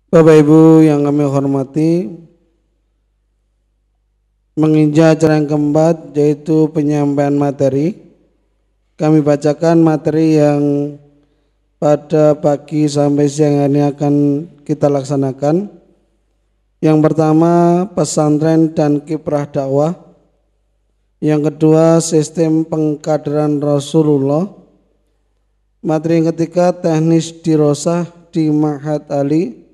Bapak Ibu yang kami hormati, menginjak acara yang keempat yaitu penyampaian materi. Kami bacakan materi yang pada pagi sampai siang ini akan kita laksanakan. Yang pertama, pesantren dan kiprah dakwah. Yang kedua, sistem pengkaderan Rasulullah. Materi yang ketiga, teknis dirosah di Ma'had Ali.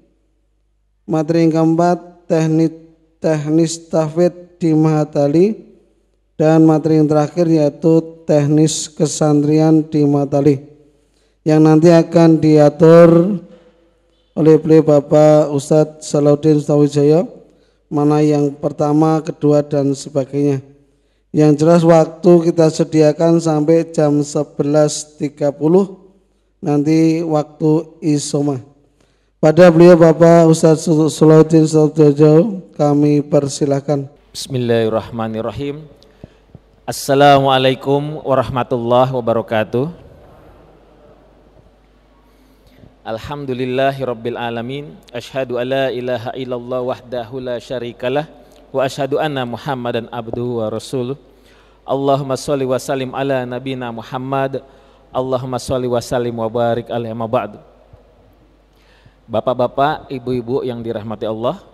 Materi yang keempat, teknis tahfidz di Ma'had Ali. Dan materi yang terakhir yaitu teknis kesantrian di Ma'had Ali, yang nanti akan diatur oleh beliau Bapak Ustadz Salahuddin Tawijaya, mana yang pertama, kedua dan sebagainya. Yang jelas waktu kita sediakan sampai jam 11.30 nanti waktu isoma. Pada beliau Bapak Ustadz Salahuddin Tawijaya kami persilahkan. Bismillahirrahmanirrahim. Assalamualaikum warahmatullahi wabarakatuh. Alhamdulillahirabbil alamin. Asyhadu alla ilaha illallah wahdahu la syarikalah wa asyhadu anna Muhammadan abduhu wa rasuluh. Allahumma shalli wa sallim ala nabina Muhammad. Allahumma shalli wa sallim wa barik alaihi ma ba'du. Bapak-bapak, ibu-ibu yang dirahmati Allah,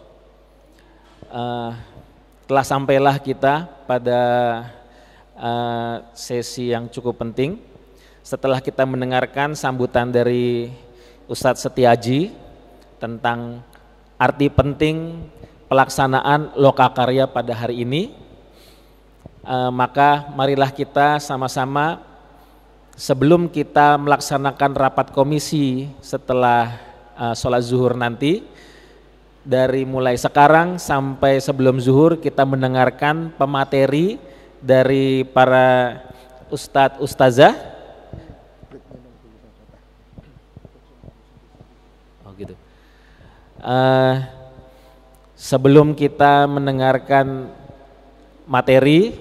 telah sampailah kita pada sesi yang cukup penting setelah kita mendengarkan sambutan dari Ustadz Setiaji tentang arti penting pelaksanaan lokakarya pada hari ini. Maka marilah kita sama-sama sebelum kita melaksanakan rapat komisi setelah sholat zuhur nanti, dari mulai sekarang sampai sebelum zuhur kita mendengarkan pemateri dari para ustadz ustazah. Oh gitu. Sebelum kita mendengarkan materi,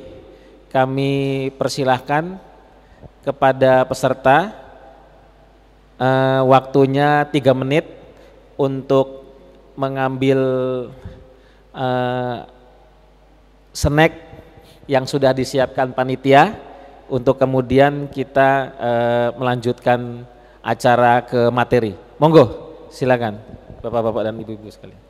kami persilahkan kepada peserta waktunya 3 menit untuk mengambil snack yang sudah disiapkan panitia untuk kemudian kita melanjutkan acara ke materi. Monggo, silakan Bapak-bapak dan Ibu-ibu sekalian.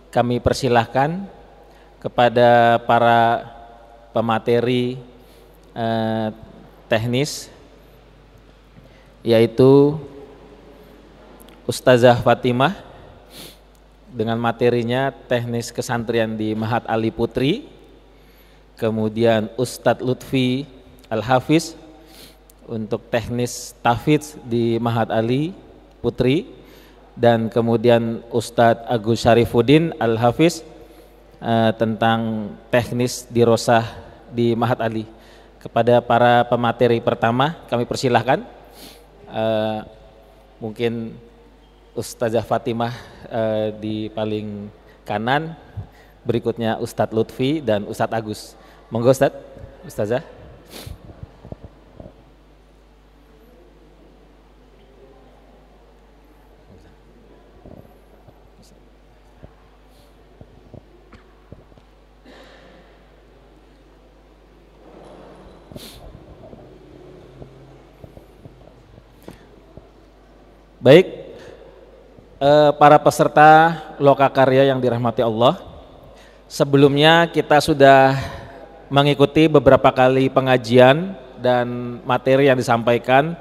Kami persilahkan kepada para pemateri teknis, yaitu Ustazah Fatimah dengan materinya teknis kesantrian di Ma'had Ali Putri, kemudian Ustadz Lutfi Al-Hafiz untuk teknis tahfidz di Ma'had Ali Putri, dan kemudian Ustadz Agus Syarifuddin Al-Hafiz tentang teknis dirosah di Ma'had Ali. Kepada para pemateri pertama kami persilahkan, mungkin Ustazah Fatimah di paling kanan, berikutnya Ustadz Lutfi dan Ustadz Agus. Monggo Ustadz, Ustazah. Baik, para peserta Lokakarya yang dirahmati Allah, sebelumnya kita sudah mengikuti beberapa kali pengajian dan materi yang disampaikan,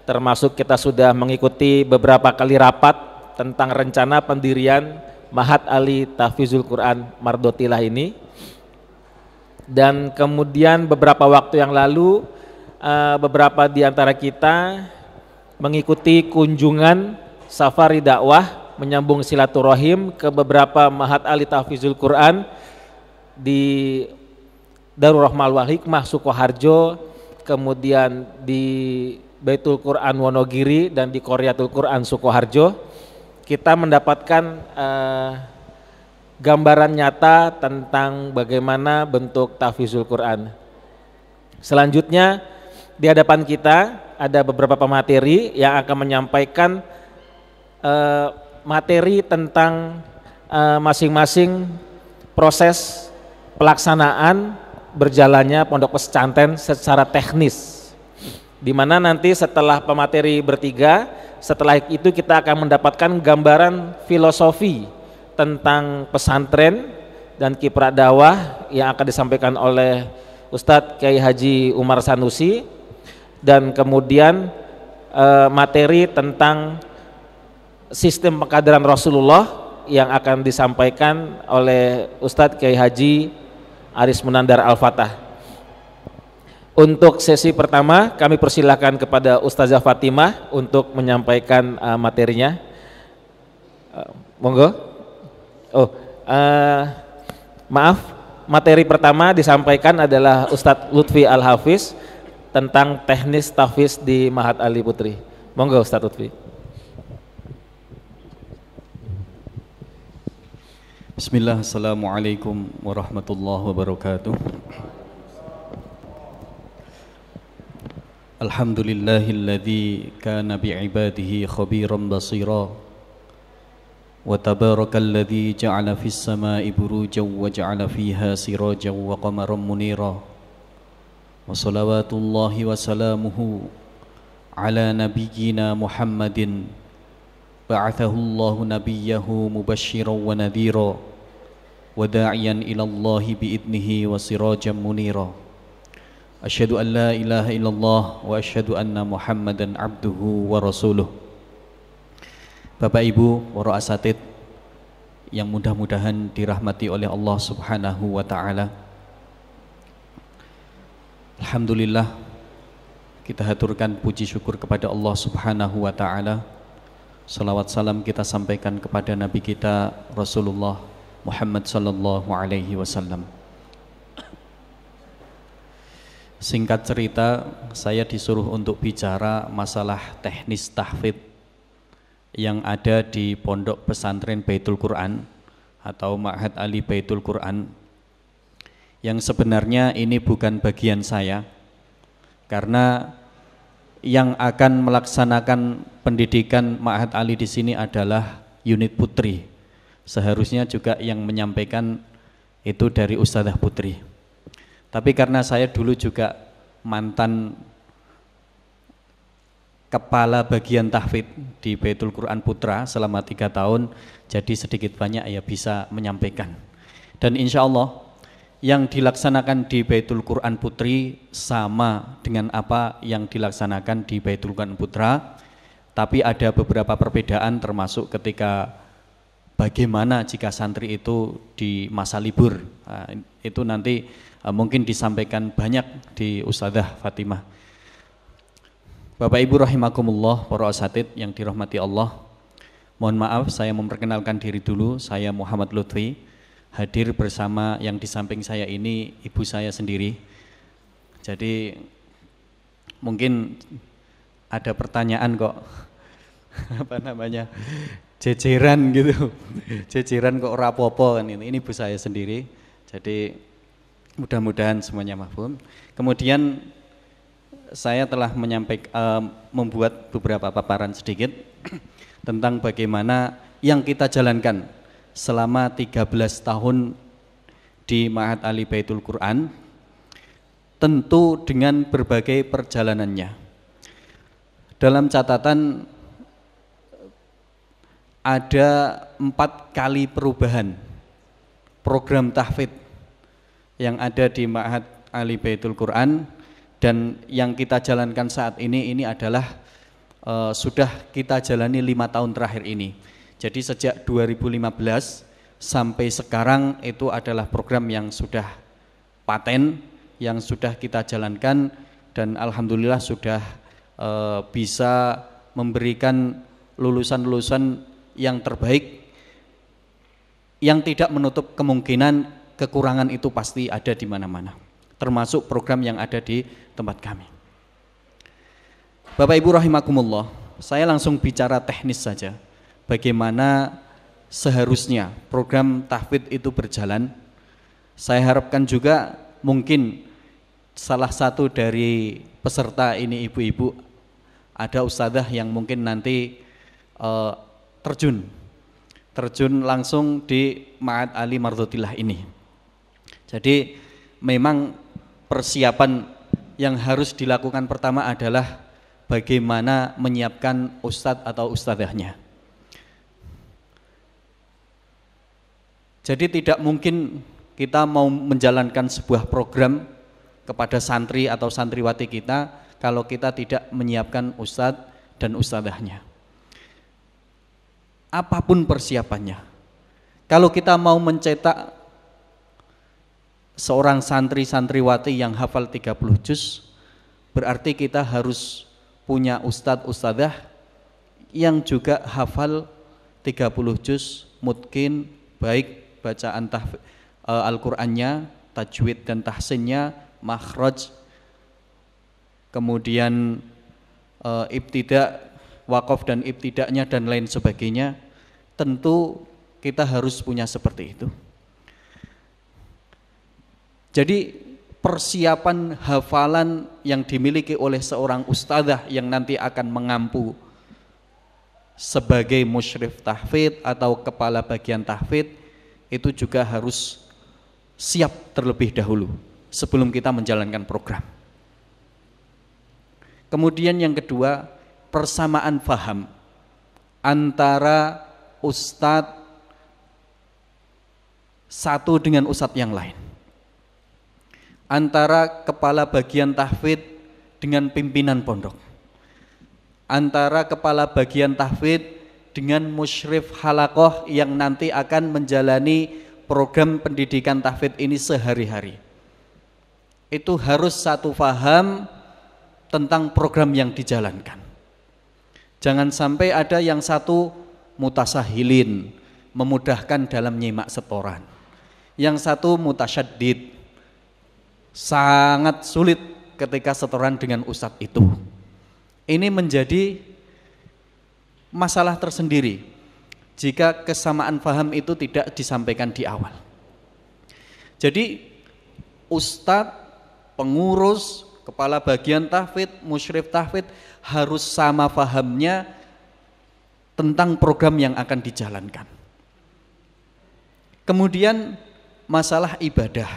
termasuk kita sudah mengikuti beberapa kali rapat tentang rencana pendirian Ma'had Ali Tahfizul Quran Mardotilah ini. Dan kemudian beberapa waktu yang lalu beberapa di antara kita mengikuti kunjungan safari dakwah menyambung silaturahim ke beberapa Ma'had Ali Tahfizul Quran di Darul Rahmah wal Hikmah Sukoharjo, kemudian di Baitul Quran Wonogiri dan di Qaryatul Quran Sukoharjo. Kita mendapatkan gambaran nyata tentang bagaimana bentuk tahfizul Quran. Selanjutnya di hadapan kita ada beberapa pemateri yang akan menyampaikan materi tentang masing-masing proses pelaksanaan berjalannya pondok pesantren secara teknis, di mana nanti setelah pemateri bertiga, setelah itu kita akan mendapatkan gambaran filosofi tentang pesantren dan kiprah dakwah yang akan disampaikan oleh Ustadz Kiai Haji Umar Sanusi, dan kemudian materi tentang sistem pengkaderan Rasulullah yang akan disampaikan oleh Ustadz Kiai Haji Aris Munandar Al-Fatah. Untuk sesi pertama kami persilahkan kepada Ustazah Fatimah untuk menyampaikan materinya. Monggo. Maaf, materi pertama disampaikan adalah Ustadz Lutfi Al-Hafiz tentang teknis tahfiz di Ma'had Ali Putri. Monggo Ustadz Lutfi. Bismillah, assalamualaikum warahmatullahi wabarakatuh. Alhamdulillahilladzi kana bi'ibadihi khabiran basira, wa tabarakalladzi ja'ala fis samai burujan wa ja'ala fiha sirajan wa qamaran munira, wa salawatullahi wa salamuhu ala nabiyyina Muhammadin ba'athahu Allahu nabiyyahu mubasysyiran wa nadhira wa da'iyan ila Allahi bi'idnihi wa sirajan munira. Asyhadu an la ilaha illallah wa asyhadu anna Muhammadan abduhu wa rasuluh. Bapak Ibu, para asatid yang mudah-mudahan dirahmati oleh Allah Subhanahu wa taala. Alhamdulillah, kita haturkan puji syukur kepada Allah Subhanahu wa taala. Salawat salam kita sampaikan kepada Nabi kita Rasulullah Muhammad sallallahu alaihi wasallam. Singkat cerita, saya disuruh untuk bicara masalah teknis tahfidz yang ada di Pondok Pesantren Baitul Quran atau Ma'had Ali Baitul Quran, yang sebenarnya ini bukan bagian saya, karena yang akan melaksanakan pendidikan Ma'had Ali di sini adalah unit putri. Seharusnya juga yang menyampaikan itu dari Ustazah Putri. Tapi karena saya dulu juga mantan kepala bagian tahfidz di Baitul Quran Putra selama 3 tahun, jadi sedikit banyak ya bisa menyampaikan. Dan insya Allah yang dilaksanakan di Baitul Quran Putri sama dengan apa yang dilaksanakan di Baitul Quran Putra, tapi ada beberapa perbedaan, termasuk ketika bagaimana jika santri itu di masa libur. Nah, itu nanti mungkin disampaikan banyak di Ustazah Fatimah. Bapak Ibu rahimakumullah, para asatid yang dirahmati Allah, mohon maaf saya memperkenalkan diri dulu. Saya Muhammad Lutfi, hadir bersama yang di samping saya ini ibu saya sendiri. Jadi mungkin ada pertanyaan kok, apa namanya, jejeran gitu. Jejeran kok ora apa-apa kan ini ibu saya sendiri. Jadi mudah-mudahan semuanya mafhum. Kemudian saya telah membuat beberapa paparan sedikit tentang bagaimana yang kita jalankan selama 13 tahun di Ma'had Ali Baitul Quran, tentu dengan berbagai perjalanannya. Dalam catatan ada 4 kali perubahan program tahfidz yang ada di Ma'had Ali Baitul Quran, dan yang kita jalankan saat ini adalah sudah kita jalani 5 tahun terakhir ini. Jadi sejak 2015 sampai sekarang itu adalah program yang sudah paten, yang sudah kita jalankan, dan alhamdulillah sudah bisa memberikan lulusan-lulusan yang terbaik, yang tidak menutup kemungkinan kekurangan itu pasti ada di mana-mana, termasuk program yang ada di tempat kami. Bapak Ibu rahimakumullah, saya langsung bicara teknis saja. Bagaimana seharusnya program tahfidz itu berjalan. Saya harapkan juga mungkin salah satu dari peserta ini ibu-ibu, ada ustadzah yang mungkin nanti terjun langsung di Ma'had Ali Mardhotillah ini. Jadi memang persiapan yang harus dilakukan pertama adalah bagaimana menyiapkan ustadz atau ustadzahnya. Jadi tidak mungkin kita mau menjalankan sebuah program kepada santri atau santriwati kita kalau kita tidak menyiapkan ustadz dan ustadzahnya. Apapun persiapannya, kalau kita mau mencetak seorang santri-santriwati yang hafal 30 juz, berarti kita harus punya ustadz ustadzah yang juga hafal 30 juz, mutqin, baik bacaan Al-Qur'annya, tajwid dan tahsinnya, makhraj, kemudian ibtida, waqaf dan ibtidaknya dan lain sebagainya. Tentu kita harus punya seperti itu. Jadi persiapan hafalan yang dimiliki oleh seorang ustadzah yang nanti akan mengampu sebagai musyrif tahfidz atau kepala bagian tahfidz itu juga harus siap terlebih dahulu sebelum kita menjalankan program. Kemudian yang kedua, persamaan faham antara ustadz satu dengan ustadz yang lain, antara kepala bagian tahfidz dengan pimpinan pondok, antara kepala bagian tahfidz dengan musyrif halaqah yang nanti akan menjalani program pendidikan tahfidz ini sehari-hari. Itu harus satu faham tentang program yang dijalankan. Jangan sampai ada yang satu mutasahilin, memudahkan dalam nyimak setoran, yang satu mutasyaddid, sangat sulit ketika setoran dengan ustadz itu. Ini menjadi masalah tersendiri jika kesamaan faham itu tidak disampaikan di awal. Jadi ustadz, pengurus, kepala bagian tahfidz, musyrif tahfidz harus sama fahamnya tentang program yang akan dijalankan. Kemudian masalah ibadah.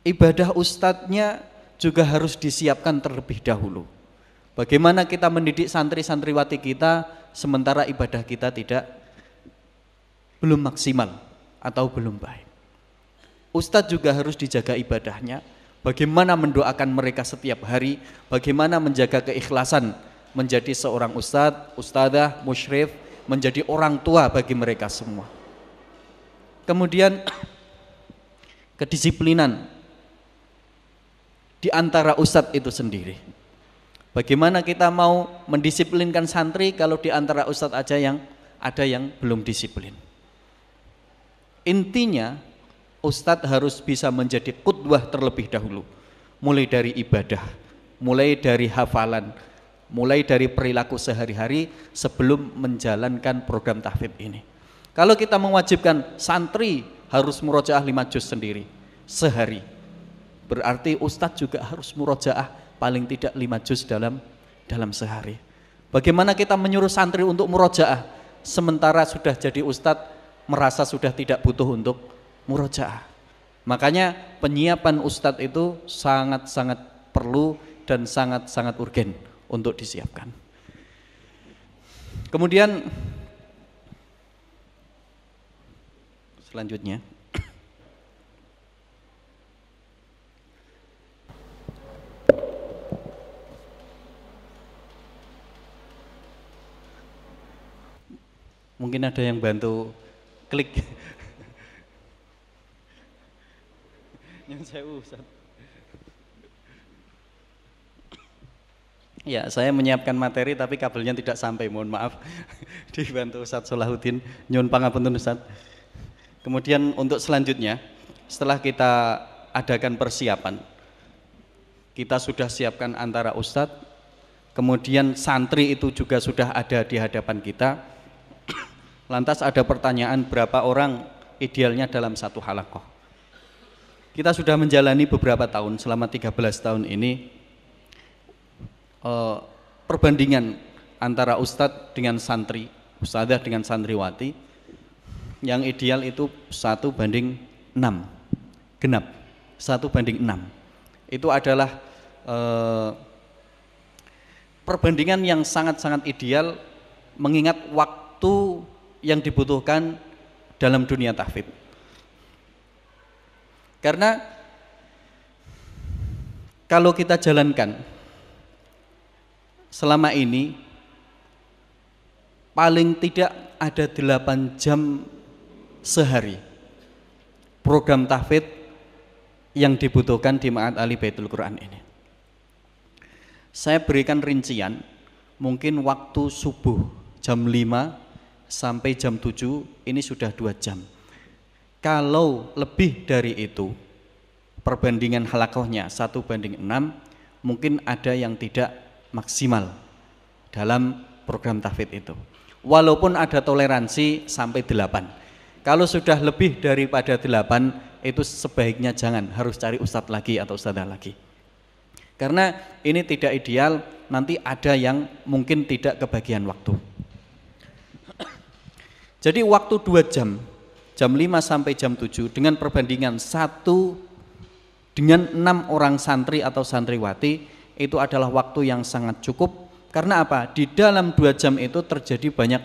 Ibadah ustadznya juga harus disiapkan terlebih dahulu. Bagaimana kita mendidik santri-santriwati kita sementara ibadah kita belum maksimal atau belum baik. Ustadz juga harus dijaga ibadahnya. Bagaimana mendoakan mereka setiap hari, bagaimana menjaga keikhlasan menjadi seorang ustadz, ustadzah, musyrif, menjadi orang tua bagi mereka semua. Kemudian kedisiplinan di antara ustadz itu sendiri. Bagaimana kita mau mendisiplinkan santri kalau di antara ustadz aja yang ada yang belum disiplin. Intinya ustadz harus bisa menjadi qudwah terlebih dahulu. Mulai dari ibadah, mulai dari hafalan, mulai dari perilaku sehari-hari sebelum menjalankan program tahfidz ini. Kalau kita mewajibkan santri harus murojaah 5 juz sendiri sehari, berarti ustadz juga harus murojaah paling tidak 5 juz dalam sehari. Bagaimana kita menyuruh santri untuk murojaah sementara sudah jadi ustadz merasa sudah tidak butuh untuk murojaah? Makanya penyiapan ustadz itu sangat-sangat perlu dan sangat-sangat urgen untuk disiapkan. Kemudian selanjutnya mungkin ada yang bantu klik. Yang saya Ustaz. Ya, saya menyiapkan materi tapi kabelnya tidak sampai, mohon maaf. Dibantu Ustaz Solahuddin, nyuwun pangapunten Ustaz. Kemudian untuk selanjutnya, setelah kita adakan persiapan, kita sudah siapkan antara Ustadz, kemudian santri itu juga sudah ada di hadapan kita. Lantas ada pertanyaan, berapa orang idealnya dalam satu halaqah? Kita sudah menjalani beberapa tahun, selama 13 tahun ini, perbandingan antara ustadz dengan santri, ustadzah dengan santriwati, yang ideal itu 1:6, genap 1:6. Itu adalah perbandingan yang sangat-sangat ideal mengingat waktu yang dibutuhkan dalam dunia tahfidz. Karena kalau kita jalankan selama ini paling tidak ada 8 jam sehari program tahfidz yang dibutuhkan di Ma'had Ali Baitul Quran ini. Saya berikan rincian, mungkin waktu subuh jam 5 sampai jam 7 ini sudah 2 jam. Kalau lebih dari itu, perbandingan halaqahnya 1:6, mungkin ada yang tidak maksimal dalam program tahfidz itu. Walaupun ada toleransi sampai 8. Kalau sudah lebih daripada 8, itu sebaiknya jangan, harus cari ustadz lagi atau ustadzah lagi. Karena ini tidak ideal, nanti ada yang mungkin tidak kebagian waktu. Jadi waktu 2 jam, jam 5 sampai jam 7 dengan perbandingan 1 dengan 6 orang santri atau santriwati, itu adalah waktu yang sangat cukup. Karena apa? Di dalam 2 jam itu terjadi banyak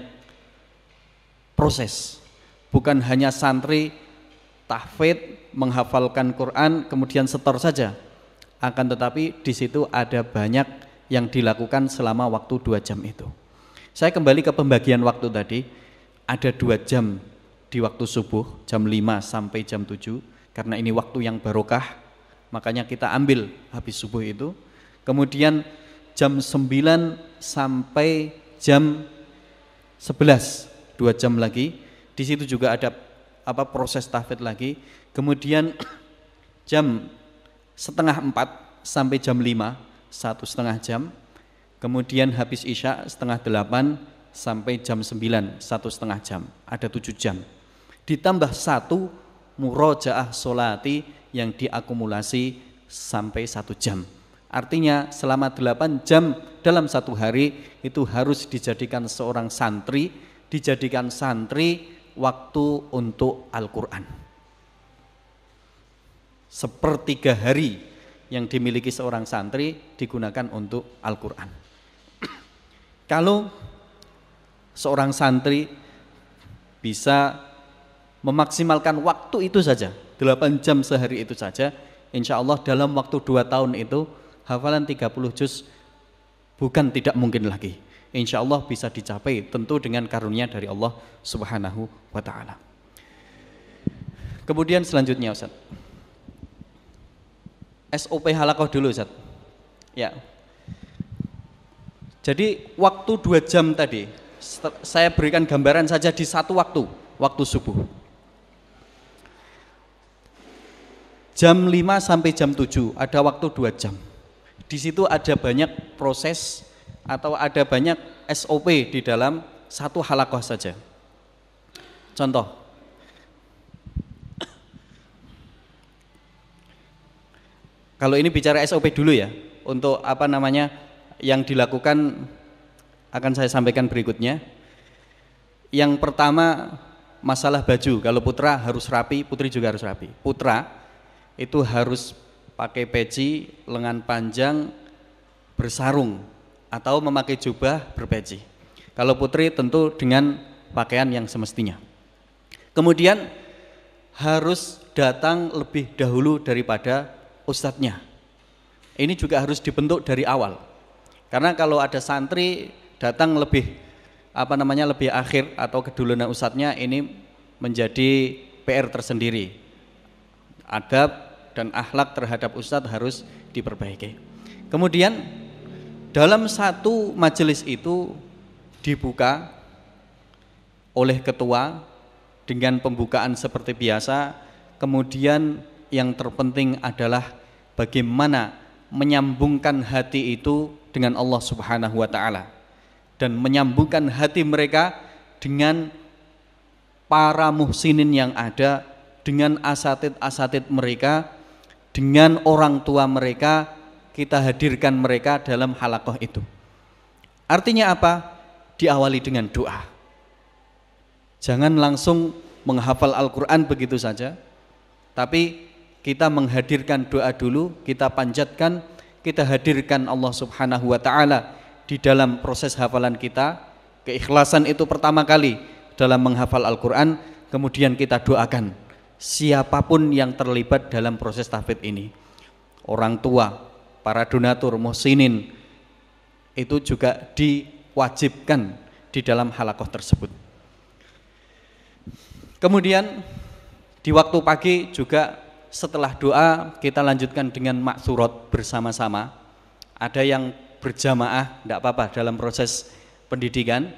proses. Bukan hanya santri tahfidz, menghafalkan Quran, kemudian setor saja. Akan tetapi di situ ada banyak yang dilakukan selama waktu 2 jam itu. Saya kembali ke pembagian waktu tadi. Ada 2 jam di waktu subuh, jam 5 sampai jam 7, karena ini waktu yang barokah, makanya kita ambil habis subuh itu. Kemudian jam 9 sampai jam 11, 2 jam lagi. Di situ juga ada proses tahfidz lagi. Kemudian jam 3:30 sampai jam 5, 1,5 jam. Kemudian habis isya 7:30 sampai jam 9, 1,5 jam. Ada 7 jam. Ditambah 1 murojaah sholati yang diakumulasi sampai 1 jam. Artinya selama 8 jam dalam 1 hari itu harus dijadikan seorang santri, dijadikan santri waktu untuk Al-Quran. 1/3 hari yang dimiliki seorang santri digunakan untuk Al-Quran. Kalau seorang santri bisa memaksimalkan waktu itu saja, 8 jam sehari itu saja, insya Allah dalam waktu 2 tahun itu hafalan 30 juz bukan tidak mungkin lagi. Insya Allah bisa dicapai, tentu dengan karunia dari Allah Subhanahu wa ta'ala. Kemudian selanjutnya Ustaz, SOP halaqah dulu Ustaz. Ya. Jadi waktu 2 jam tadi saya berikan gambaran saja di satu waktu subuh. Jam 5 sampai jam 7 ada waktu 2 jam. Di situ ada banyak proses atau ada banyak SOP di dalam satu halaqah saja. Contoh, kalau ini bicara SOP dulu ya, untuk apa namanya yang dilakukan akan saya sampaikan berikutnya. Yang pertama masalah baju, kalau putra harus rapi, putri juga harus rapi. Putra itu harus pakai peci, lengan panjang, bersarung atau memakai jubah berpeci. Kalau putri tentu dengan pakaian yang semestinya. Kemudian harus datang lebih dahulu daripada ustadznya. Ini juga harus dibentuk dari awal. Karena kalau ada santri datang lebih lebih akhir atau keduluan ustadznya, ini menjadi PR tersendiri. Adab dan akhlak terhadap ustadz harus diperbaiki. Kemudian dalam satu majelis itu dibuka oleh ketua dengan pembukaan seperti biasa. Kemudian yang terpenting adalah bagaimana menyambungkan hati itu dengan Allah Subhanahu wa ta'ala, dan menyambungkan hati mereka dengan para muhsinin yang ada, dengan asatid-asatid mereka, dengan orang tua mereka. Kita hadirkan mereka dalam halaqah itu. Artinya apa? Diawali dengan doa. Jangan langsung menghafal Al-Quran begitu saja, tapi kita menghadirkan doa dulu, kita panjatkan, kita hadirkan Allah Subhanahu wa ta'ala di dalam proses hafalan kita. Keikhlasan itu pertama kali dalam menghafal Al-Quran. Kemudian kita doakan siapapun yang terlibat dalam proses tahfidz ini, orang tua, para donatur, muhsinin, itu juga diwajibkan di dalam halaqah tersebut. Kemudian di waktu pagi juga setelah doa kita lanjutkan dengan maksurat bersama-sama. Ada yang berjamaah, tidak apa-apa dalam proses pendidikan.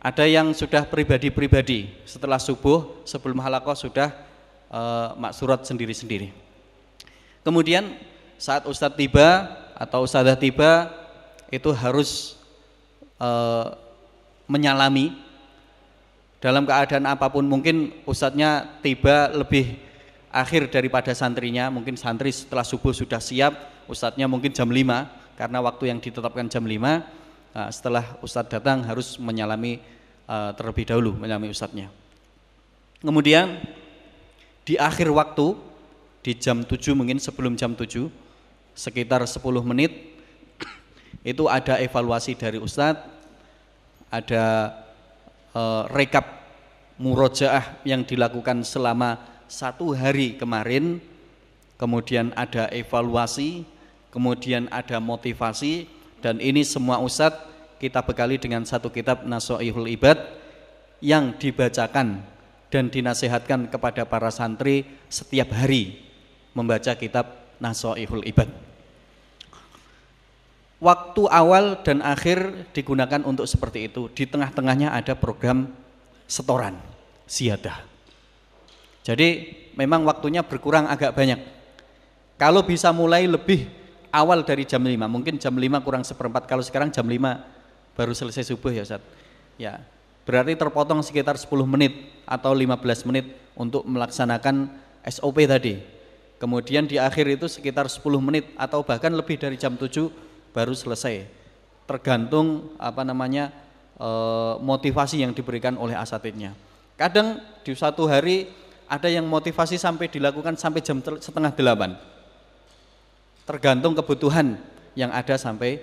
Ada yang sudah pribadi-pribadi, setelah subuh sebelum halaqah sudah maksurat sendiri-sendiri. Kemudian saat ustadz tiba atau ustadzah tiba, itu harus menyalami dalam keadaan apapun. Mungkin ustadznya tiba lebih akhir daripada santrinya, mungkin santri setelah subuh sudah siap, ustadznya mungkin jam 5 karena waktu yang ditetapkan jam 5. Setelah ustadz datang harus menyalami terlebih dahulu, menyalami ustadznya. Kemudian di akhir waktu, di jam 7, mungkin sebelum jam 7 sekitar 10 menit itu ada evaluasi dari ustadz, ada rekap murojaah yang dilakukan selama 1 hari kemarin, kemudian ada evaluasi, kemudian ada motivasi, dan ini semua ustadz kita bekali dengan satu kitab Nasoihul Ibad yang dibacakan dan dinasihatkan kepada para santri setiap hari membaca kitab Nasoihul Ibad. Waktu awal dan akhir digunakan untuk seperti itu. Di tengah-tengahnya ada program setoran ziyadah. Jadi memang waktunya berkurang agak banyak. Kalau bisa mulai lebih awal dari jam 5, mungkin jam 5 kurang seperempat. Kalau sekarang jam 5 baru selesai subuh ya Ustaz. Ya, berarti terpotong sekitar 10 menit atau 15 menit untuk melaksanakan SOP tadi. Kemudian di akhir itu sekitar 10 menit atau bahkan lebih dari jam 7 baru selesai. Tergantung motivasi yang diberikan oleh asatidnya. Kadang di satu hari ada yang motivasi sampai dilakukan sampai jam setengah 8. Tergantung kebutuhan yang ada sampai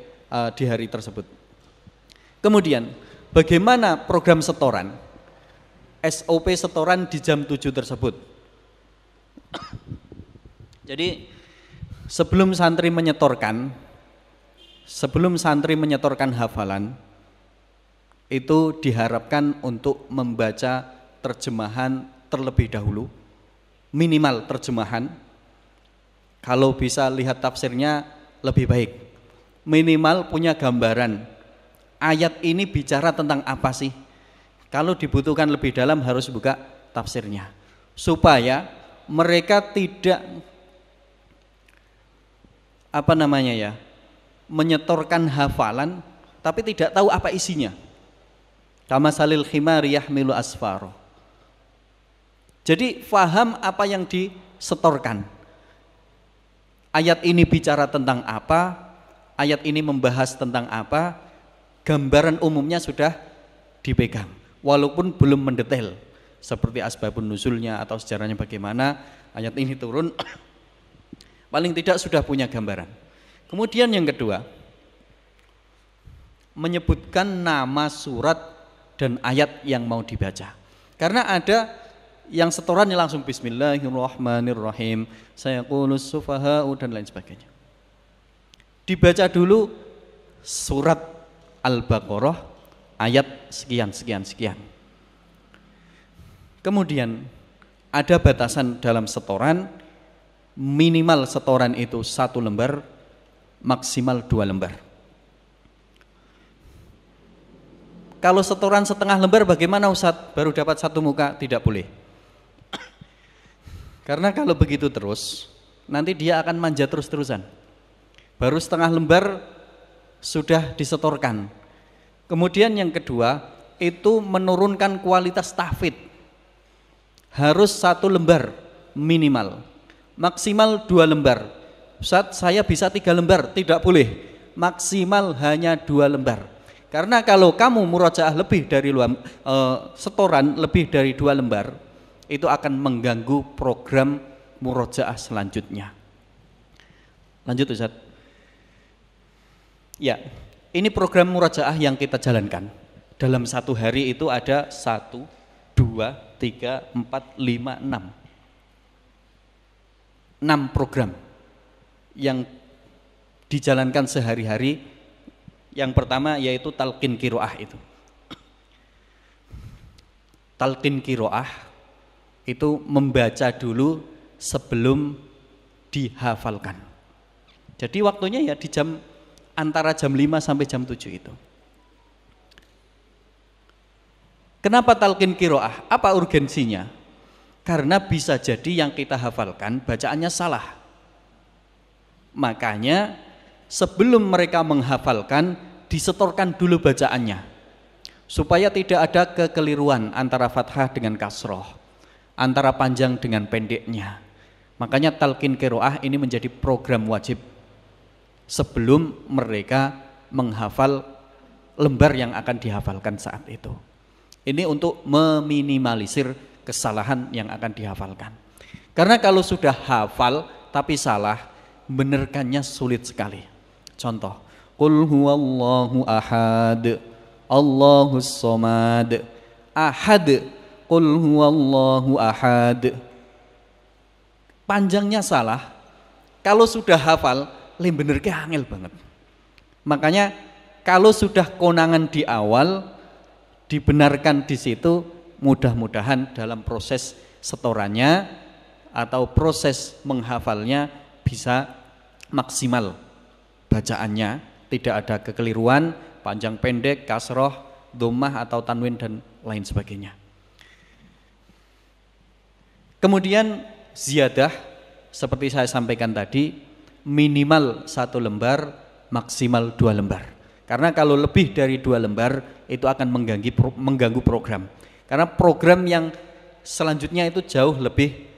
di hari tersebut. Kemudian bagaimana program setoran? SOP setoran di jam 7 tersebut. Jadi sebelum santri menyetorkan hafalan, itu diharapkan untuk membaca terjemahan terlebih dahulu, minimal terjemahan. Kalau bisa lihat tafsirnya lebih baik. Minimal punya gambaran. Ayat ini bicara tentang apa sih? Kalau dibutuhkan lebih dalam harus buka tafsirnya. Supaya mereka tidak menyetorkan hafalan tapi tidak tahu apa isinya. Kama salil khimari yahmilu asfaro. Jadi faham apa yang disetorkan. Ayat ini bicara tentang apa, ayat ini membahas tentang apa, gambaran umumnya sudah dipegang. Walaupun belum mendetail, seperti asbabun nuzulnya atau sejarahnya bagaimana ayat ini turun, paling tidak sudah punya gambaran. Kemudian yang kedua, menyebutkan nama surat dan ayat yang mau dibaca. Karena ada yang setorannya langsung Bismillahirrahmanirrahim, sayaqulus sufaha'u dan lain sebagainya. Dibaca dulu surat Al-Baqarah ayat sekian. Kemudian ada batasan dalam setoran, minimal setoran itu 1 lembar, maksimal 2 lembar. Kalau setoran setengah lembar bagaimana Ustadz? Baru dapat 1 muka? Tidak boleh. Karena kalau begitu terus, nanti dia akan manja terus-terusan. Baru setengah lembar sudah disetorkan. Kemudian yang kedua, itu menurunkan kualitas tahfidz. Harus 1 lembar minimal, maksimal 2 lembar. Ustadz, saya bisa 3 lembar, tidak boleh. Maksimal hanya 2 lembar. Karena kalau kamu murojaah lebih dari setoran lebih dari 2 lembar, itu akan mengganggu program murojaah selanjutnya. Lanjut Ustaz. Ya, ini program murojaah yang kita jalankan. Dalam 1 hari itu ada 1, 2, 3, 4, 5, 6. 6 program yang dijalankan sehari-hari. Yang pertama yaitu talqin qiraah itu. Talqin qiraah itu membaca dulu sebelum dihafalkan. Jadi waktunya ya di antara jam 5 sampai jam 7 itu. Kenapa talqin qiraah? Apa urgensinya? Karena bisa jadi yang kita hafalkan bacaannya salah. Makanya sebelum mereka menghafalkan, disetorkan dulu bacaannya supaya tidak ada kekeliruan antara fathah dengan kasroh, antara panjang dengan pendeknya. Makanya talqin qiraah ini menjadi program wajib sebelum mereka menghafal lembar yang akan dihafalkan saat itu. Ini untuk meminimalisir kesalahan yang akan dihafalkan. Karena kalau sudah hafal tapi salah, benarkannya sulit sekali. Contoh, qul huwallahu ahad, Allahus somad. Ahad, qul huwallahu ahad. Panjangnya salah. Kalau sudah hafal, bener ke angel banget. Makanya kalau sudah konangan di awal, dibenarkan di situ, mudah-mudahan dalam proses setorannya atau proses menghafalnya bisa maksimal. Bacaannya tidak ada kekeliruan, panjang pendek, kasroh, dhammah atau tanwin dan lain sebagainya. Kemudian ziyadah seperti saya sampaikan tadi, minimal 1 lembar, maksimal 2 lembar. Karena kalau lebih dari 2 lembar itu akan mengganggu program. Karena program yang selanjutnya itu jauh lebih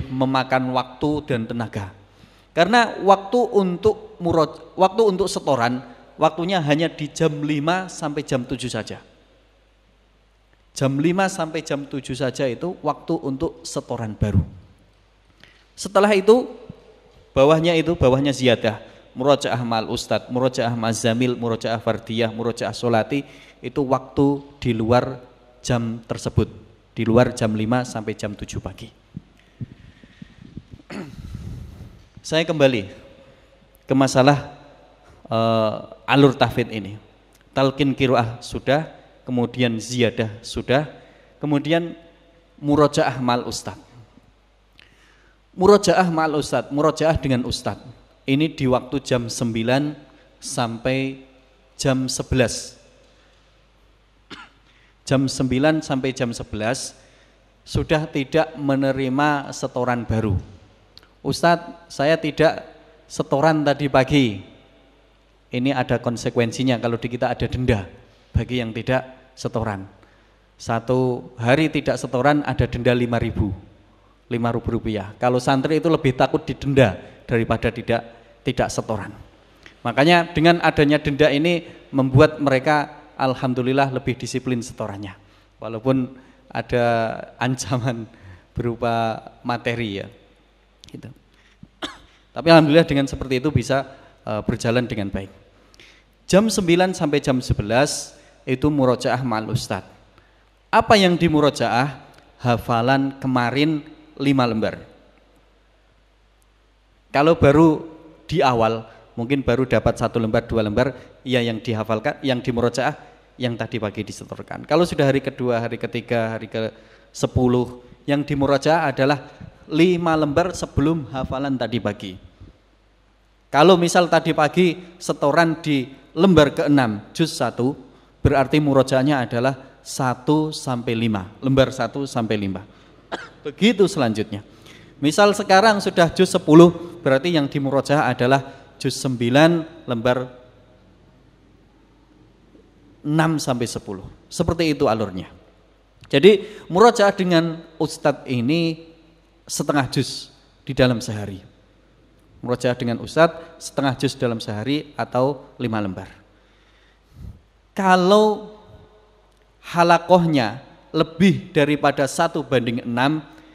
memakan waktu dan tenaga. Karena waktu untuk setoran, waktunya hanya di jam 5 sampai jam 7 saja. Jam 5 sampai jam 7 saja itu waktu untuk setoran baru. Setelah itu, bawahnya ziyadah, murojaah ma'al ustad, murojaah ma'azamil, murojaah fardiyah, murojaah sholati, itu waktu di luar jam tersebut, di luar jam 5 sampai jam 7 pagi. Saya kembali ke masalah alur tahfidz ini. Talqin qiraah sudah, kemudian ziyadah sudah, kemudian murojaah ma'al ustad. Murojaah ma'al ustad, murojaah dengan ustad. Ini di waktu jam 9 sampai jam 11. Jam 9 sampai jam 11 sudah tidak menerima setoran baru. Ustadz, saya tidak setoran tadi pagi. ini ada konsekuensinya. Kalau di kita ada denda bagi yang tidak setoran. 1 hari tidak setoran ada denda 5.000 rupiah. Kalau santri itu lebih takut didenda daripada tidak setoran. Makanya dengan adanya denda ini membuat mereka alhamdulillah lebih disiplin setorannya. Walaupun ada ancaman berupa materi ya. Gitu. Tapi alhamdulillah dengan seperti itu bisa berjalan dengan baik. Jam 9 sampai jam 11 itu murojaah ma'al ustadz. Apa yang di murojaah? Hafalan kemarin 5 lembar. Kalau baru di awal mungkin baru dapat 1 lembar 2 lembar, ya yang dihafalkan, yang di murojaah yang tadi pagi disetorkan. Kalau sudah hari kedua, hari ketiga, hari ke-10, yang di murojaah adalah 5 lembar sebelum hafalan tadi pagi. Kalau misal tadi pagi setoran di lembar ke-6 juz 1, berarti murojaahnya adalah 1 sampai 5, lembar 1 sampai 5. Begitu selanjutnya. Misal sekarang sudah juz 10, berarti yang di murojaah adalah juz 9 lembar 6 sampai 10. Seperti itu alurnya. Jadi murojaah dengan ustadz ini setengah juz di dalam sehari. Murojaah dengan ustadz setengah juz dalam sehari atau 5 lembar. Kalau halakohnya lebih daripada 1:6,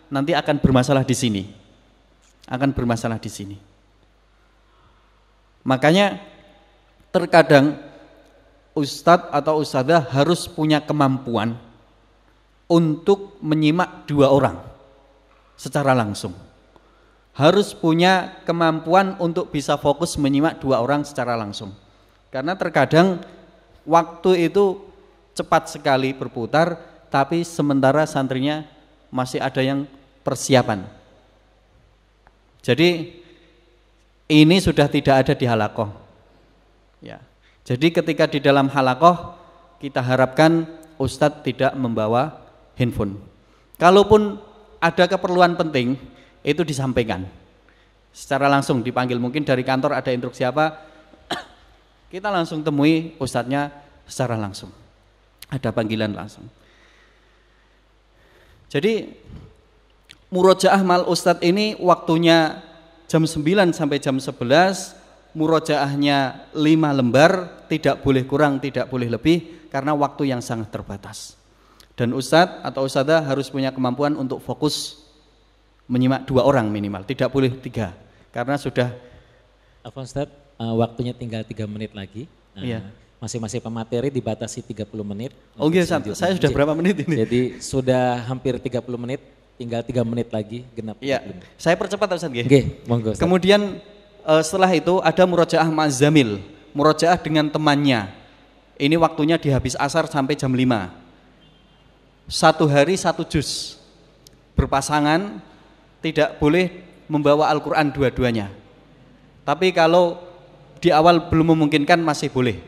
nanti akan bermasalah di sini. Akan bermasalah di sini. Makanya terkadang ustadz atau ustadzah harus punya kemampuan untuk menyimak 2 orang secara langsung. Harus punya kemampuan untuk bisa fokus menyimak 2 orang secara langsung. Karena terkadang waktu itu cepat sekali berputar, tapi sementara santrinya masih ada yang persiapan. Jadi ini sudah tidak ada di halakoh. Ya. Jadi ketika di dalam halakoh kita harapkan ustadz tidak membawa handphone. Kalaupun ada keperluan penting, itu disampaikan secara langsung, dipanggil. Mungkin dari kantor ada instruksi apa, kita langsung temui ustadznya secara langsung, ada panggilan langsung. Jadi murojaah mal ustadz ini waktunya jam 9 sampai jam 11, murojaahnya 5 lembar, tidak boleh kurang, tidak boleh lebih, karena waktu yang sangat terbatas. Dan ustadz atau ustadzah harus punya kemampuan untuk fokus menyimak 2 orang minimal, tidak boleh 3, karena sudah Ustadz, waktunya tinggal 3 menit lagi. Iya. Masing-masing pemateri dibatasi 30 menit. Oh iya, saya sudah berapa menit ini? Jadi sudah hampir 30 menit, tinggal 3 menit lagi genap. Iya, saya percepat Ustadz. Oke, monggo Ustadz. Kemudian setelah itu ada murojaah ma'zamil, murojaah dengan temannya. Ini waktunya di habis asar sampai jam 5. 1 hari 1 juz. Berpasangan, tidak boleh membawa Al-Quran dua-duanya. Tapi kalau di awal belum memungkinkan masih boleh.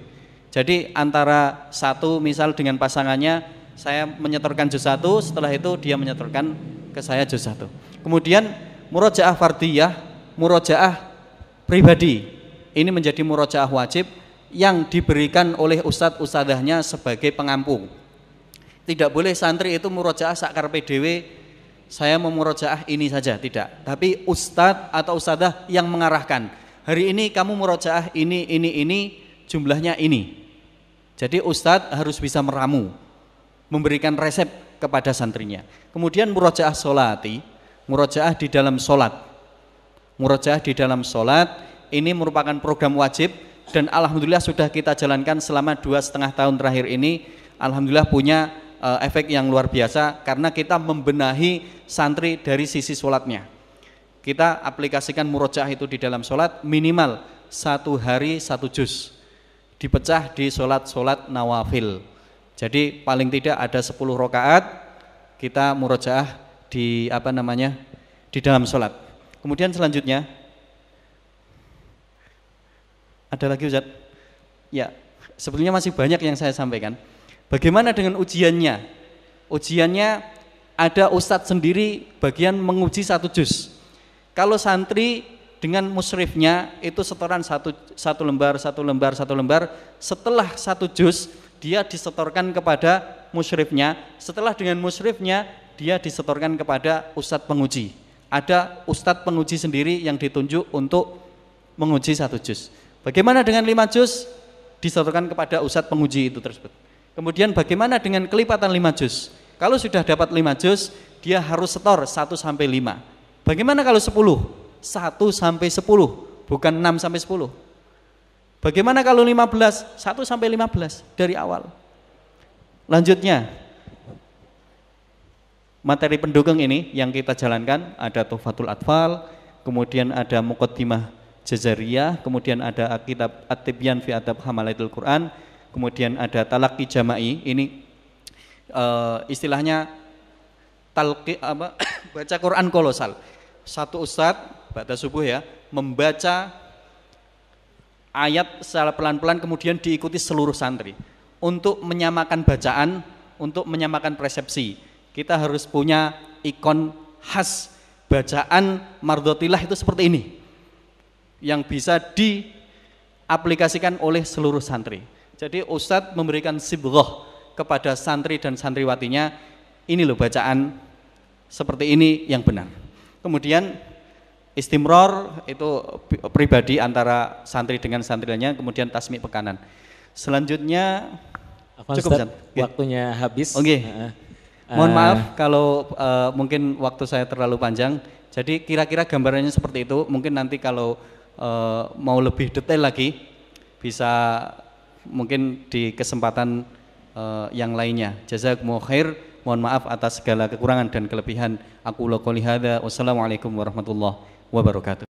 Jadi antara satu misal dengan pasangannya, saya menyetorkan juz 1, setelah itu dia menyetorkan ke saya juz 1. Kemudian murojaah fardiyah, murojaah pribadi. Ini menjadi murojaah wajib yang diberikan oleh ustadz ustadzahnya sebagai pengampu. Tidak boleh santri itu murojaah sakarepe dhewe, saya mau murojaah ini saja, tidak. Tapi ustadz atau ustadzah yang mengarahkan. Hari ini kamu murojaah ini, jumlahnya ini. Jadi ustadz harus bisa meramu, memberikan resep kepada santrinya. Kemudian murojaah sholati, murojaah di dalam sholat. Murojaah di dalam sholat ini merupakan program wajib dan alhamdulillah sudah kita jalankan selama 2,5 tahun terakhir ini. Alhamdulillah punya efek yang luar biasa karena kita membenahi santri dari sisi sholatnya. Kita aplikasikan murojaah itu di dalam sholat minimal 1 hari 1 juz, dipecah di sholat-sholat nawafil. Jadi paling tidak ada 10 rakaat kita murojaah di di dalam sholat. Kemudian selanjutnya ada lagi Ustaz? Ya, sebetulnya masih banyak yang saya sampaikan. Bagaimana dengan ujiannya? Ujiannya ada ustadz sendiri bagian menguji 1 juz. Kalau santri dengan musyrifnya itu setoran satu lembar. Setelah 1 juz dia disetorkan kepada musyrifnya. Setelah dengan musyrifnya dia disetorkan kepada ustadz penguji. Ada ustadz penguji sendiri yang ditunjuk untuk menguji 1 juz. Bagaimana dengan 5 juz? Disetorkan kepada ustadz penguji itu tersebut. Kemudian bagaimana dengan kelipatan 5 juz? Kalau sudah dapat 5 juz, dia harus setor 1 sampai 5. Bagaimana kalau 10? 1 sampai 10, bukan 6 sampai 10. Bagaimana kalau 15? 1 sampai 15 dari awal. Lanjutnya, materi pendukung ini yang kita jalankan ada Tuhfatul Atfal, kemudian ada Muqaddimah Jazariyah, kemudian ada kitab At-Tibyan fi Adab Hamalatul Quran, kemudian ada Talaqi Jama'i. Ini istilahnya baca Quran kolosal. Satu ustadz pada subuh ya membaca ayat secara pelan-pelan, kemudian diikuti seluruh santri untuk menyamakan bacaan, untuk menyamakan persepsi. Kita harus punya ikon khas bacaan mardotilah itu seperti ini yang bisa diaplikasikan oleh seluruh santri. Jadi ustadz memberikan sibghah kepada santri dan santriwatinya, ini loh bacaan seperti ini yang benar. Kemudian istimror itu pribadi antara santri dengan santrinya, kemudian tasmi pekanan. Selanjutnya cukup Ustaz, waktunya habis. Oke. Mohon maaf kalau mungkin waktu saya terlalu panjang. Jadi kira-kira gambarannya seperti itu. Mungkin nanti kalau mau lebih detail lagi bisa mungkin di kesempatan yang lainnya. Jazakumullah khair. Mohon maaf atas segala kekurangan dan kelebihan. Aku qouli hadza. Wassalamualaikum warahmatullahi wabarakatuh.